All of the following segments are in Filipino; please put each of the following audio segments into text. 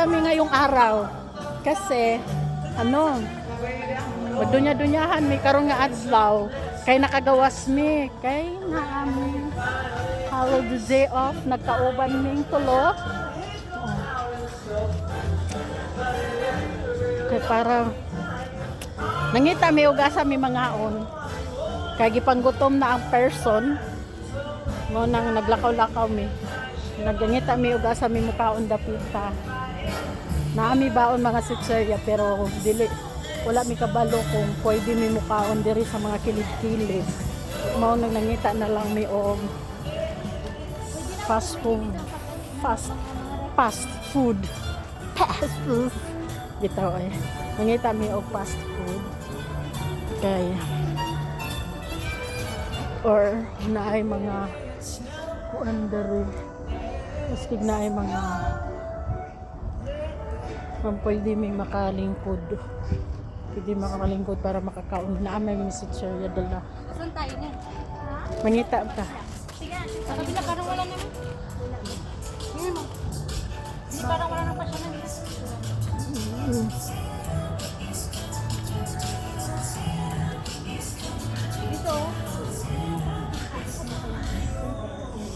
kami ngayong araw. Kasi, ano, madunya-dunyahan, may karon nga adlaw. Kay nakagawas mi. Kay naami holiday off. Nagkauban ming tulo. Kay para nangita mi ugasa mi mangaon. Kay gipanggutom na ang person. Mo nang naglakaw-lakaw mi. Nagangita mi ugasa mi mukaon dapita. Naami baon mga sitserya pero dili wala mi kabalo kung pwede mi mukaon diri sa mga kilid-kilid. Mao nang nangita na lang mi og fast food. Fast food. Bitaw ay. Nangita mi og fast food. Kay or naay mga kuandari. Maskig naay mga pwede may makalingkod. Pwede makalingkod para makakaon na may messenger dala. Saan tayo na? Mangita ka. Sige, sa kabila parang wala naman. Ngayon mo. Hindi parang wala nang pasyanan nila. Dito.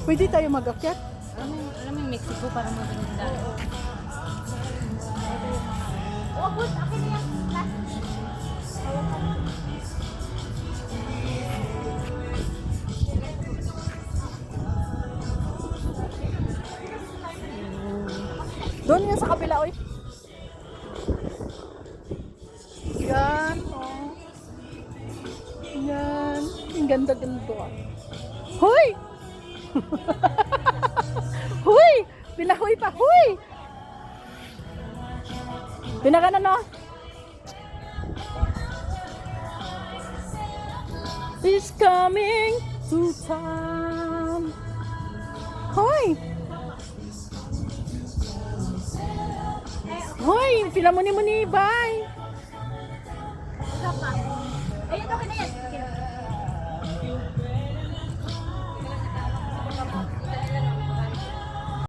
Pwede tayo mag-akyat? Alam mo yung Mexico parang maganda. Oh, good. Akin na yung plastic. Doon yan sa kabila, oy. Yan, oh. Yan. Ang ganda-ganda. Hoy! Hoy! Pinahoy pa, hoy! Pinakanan, no? Is coming to town. Hoy! Hoy! Pila muni-muni, bye!